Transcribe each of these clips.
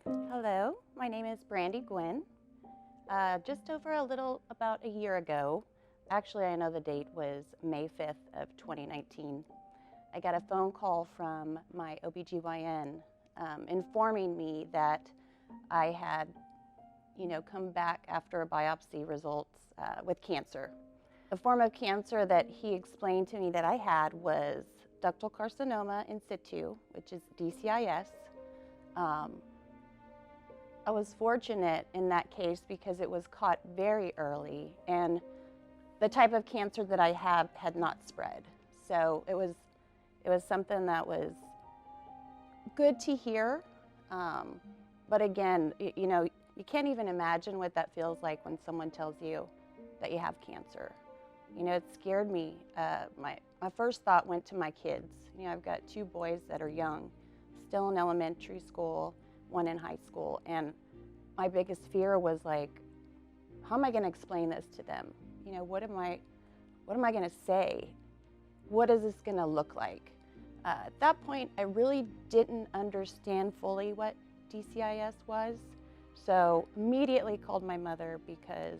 Hello, my name is Brandy Gwynn. Just over about a year ago, actually I know the date was May 5th of 2019, I got a phone call from my OBGYN informing me that I had, come back after a biopsy results with cancer. The form of cancer that he explained to me that I had was ductal carcinoma in situ, which is DCIS. I was fortunate in that case because it was caught very early and the type of cancer that I have had not spread. So it was something that was good to hear. But again, you can't even imagine what that feels like when someone tells you that you have cancer. It scared me. My first thought went to my kids. I've got two boys that are young, still in elementary school, one in high school, and my biggest fear was like, how am I going to explain this to them? What am I going to say? What is this going to look like? At that point, I really didn't understand fully what DCIS was, so immediately called my mother because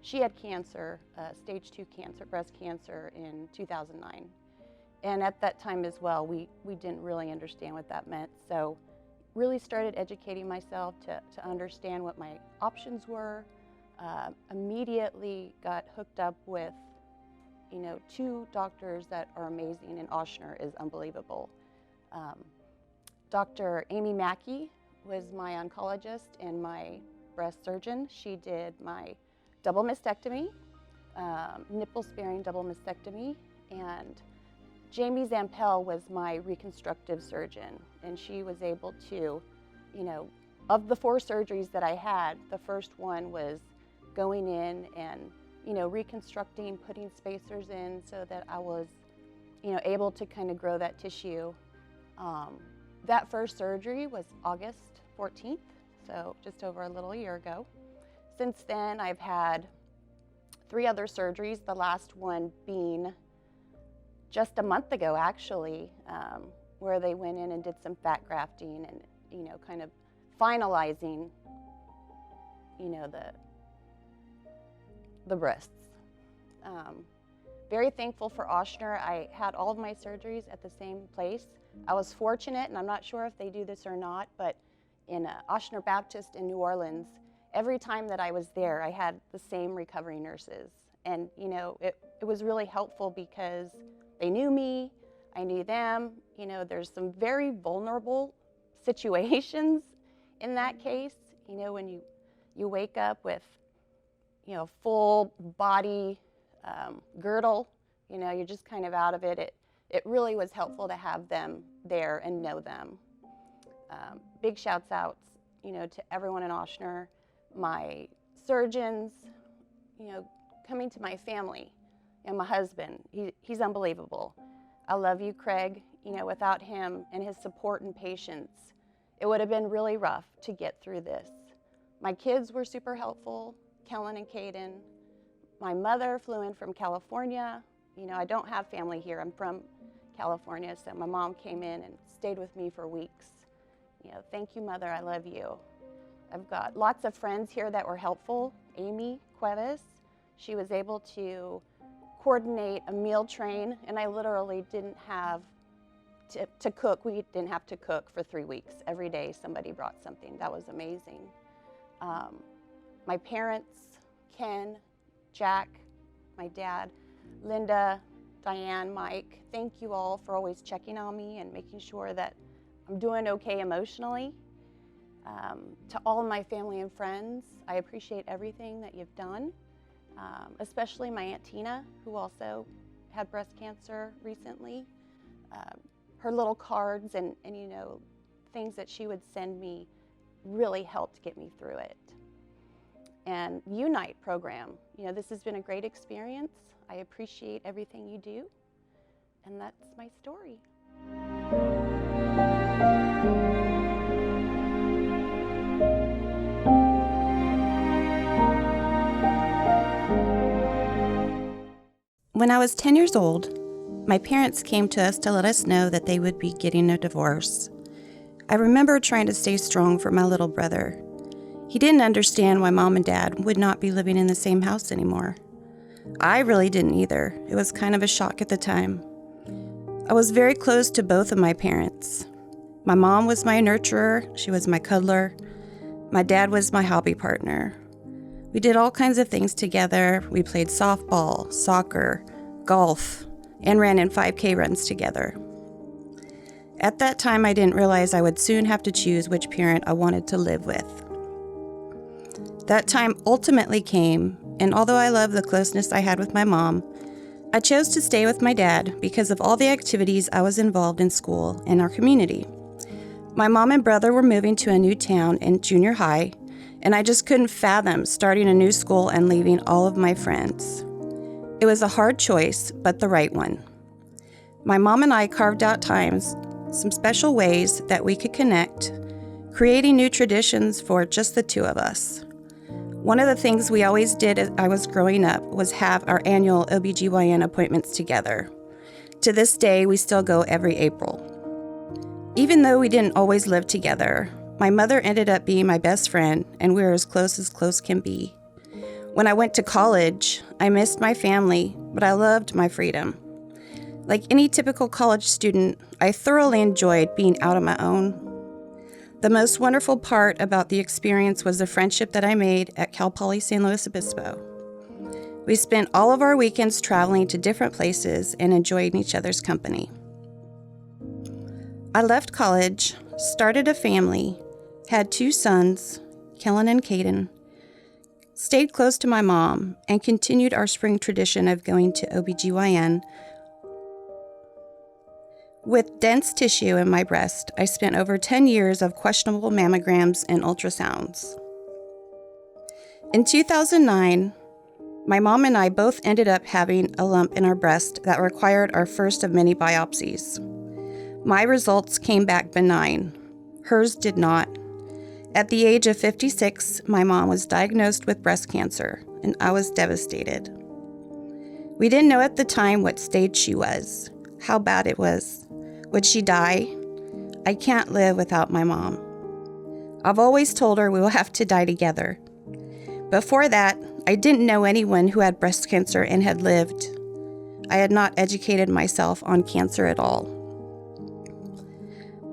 she had cancer, stage 2 cancer, breast cancer in 2009. And at that time as well, we didn't really understand what that meant. So really started educating myself to understand what my options were. Immediately got hooked up with, two doctors that are amazing, and Ochsner is unbelievable. Dr. Amy Mackey was my oncologist and my breast surgeon. She did my double mastectomy, nipple-sparing double mastectomy, and Jamie Zampel was my reconstructive surgeon, and she was able to, of the 4 surgeries that I had, the first one was going in and, reconstructing, putting spacers in so that I was, able to kind of grow that tissue. That first surgery was August 14th, so just over a little year ago. Since then, I've had 3 other surgeries, the last one being just a month ago, actually, where they went in and did some fat grafting and, kind of finalizing, the breasts. Very thankful for Ochsner. I had all of my surgeries at the same place. I was fortunate, and I'm not sure if they do this or not, but in Ochsner Baptist in New Orleans, every time that I was there, I had the same recovery nurses. And, it was really helpful because they knew me, I knew them. There's some very vulnerable situations in that case. When you wake up with, full body girdle, you're just kind of out of it. It really was helpful to have them there and know them. Big shouts outs, to everyone in Ochsner, my surgeons, coming to my family. And my husband, he's unbelievable. I love you, Craig. Without him and his support and patience, it would have been really rough to get through this. My kids were super helpful, Kellen and Caden. My mother flew in from California. I don't have family here. I'm from California, so my mom came in and stayed with me for weeks. Thank you, Mother, I love you. I've got lots of friends here that were helpful. Amy Cuevas, she was able to coordinate a meal train, and I literally didn't have to cook. We didn't have to cook for 3 weeks. Every day somebody brought something. That was amazing. My parents, Ken, Jack, my dad, Linda, Diane, Mike, thank you all for always checking on me and making sure that I'm doing okay emotionally. To all of my family and friends, I appreciate everything that you've done. Especially my Aunt Tina, who also had breast cancer recently. Her little cards and things that she would send me really helped get me through it. And Unite program, this has been a great experience. I appreciate everything you do, and that's my story. When I was 10 years old, my parents came to us to let us know that they would be getting a divorce. I remember trying to stay strong for my little brother. He didn't understand why Mom and Dad would not be living in the same house anymore. I really didn't either. It was kind of a shock at the time. I was very close to both of my parents. My mom was my nurturer, she was my cuddler. My dad was my hobby partner. We did all kinds of things together. We played softball, soccer, golf, and ran in 5K runs together. At that time, I didn't realize I would soon have to choose which parent I wanted to live with. That time ultimately came, and although I love the closeness I had with my mom, I chose to stay with my dad because of all the activities I was involved in school and our community. My mom and brother were moving to a new town in junior high, and I just couldn't fathom starting a new school and leaving all of my friends. It was a hard choice, but the right one. My mom and I carved out times, some special ways that we could connect, creating new traditions for just the two of us. One of the things we always did as I was growing up was have our annual OBGYN appointments together. To this day, we still go every April. Even though we didn't always live together, my mother ended up being my best friend, and we were as close can be. When I went to college, I missed my family, but I loved my freedom. Like any typical college student, I thoroughly enjoyed being out on my own. The most wonderful part about the experience was the friendship that I made at Cal Poly San Luis Obispo. We spent all of our weekends traveling to different places and enjoying each other's company. I left college, started a family, had 2 sons, Kellen and Caden, stayed close to my mom, and continued our spring tradition of going to OBGYN. With dense tissue in my breast, I spent over 10 years of questionable mammograms and ultrasounds. In 2009, my mom and I both ended up having a lump in our breast that required our first of many biopsies. My results came back benign. Hers did not. At the age of 56, my mom was diagnosed with breast cancer, and I was devastated. We didn't know at the time what stage she was, how bad it was. Would she die? I can't live without my mom. I've always told her we will have to die together. Before that, I didn't know anyone who had breast cancer and had lived. I had not educated myself on cancer at all.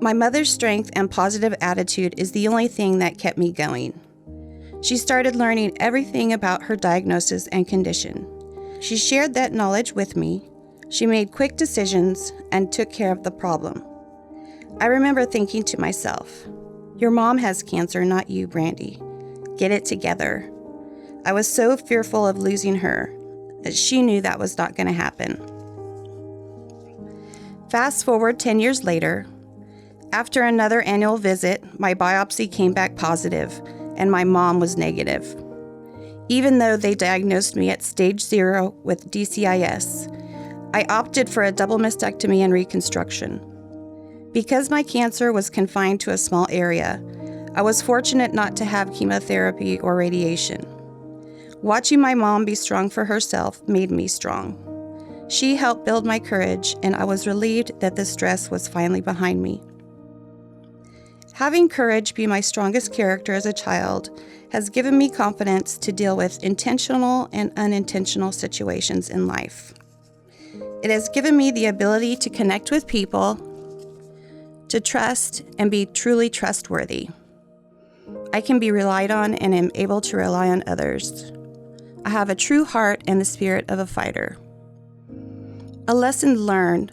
My mother's strength and positive attitude is the only thing that kept me going. She started learning everything about her diagnosis and condition. She shared that knowledge with me. She made quick decisions and took care of the problem. I remember thinking to myself, "Your mom has cancer, not you, Brandy. Get it together." I was so fearful of losing her that she knew that was not going to happen. Fast forward 10 years later, after another annual visit, my biopsy came back positive and my mom was negative. Even though they diagnosed me at stage 0 with DCIS, I opted for a double mastectomy and reconstruction. Because my cancer was confined to a small area, I was fortunate not to have chemotherapy or radiation. Watching my mom be strong for herself made me strong. She helped build my courage, and I was relieved that the stress was finally behind me. Having courage be my strongest character as a child has given me confidence to deal with intentional and unintentional situations in life. It has given me the ability to connect with people, to trust, and be truly trustworthy. I can be relied on and am able to rely on others. I have a true heart and the spirit of a fighter. A lesson learned: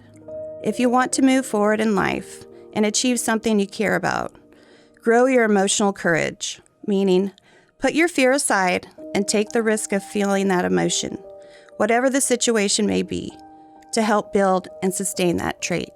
if you want to move forward in life and achieve something you care about, grow your emotional courage, meaning put your fear aside and take the risk of feeling that emotion, whatever the situation may be, to help build and sustain that trait.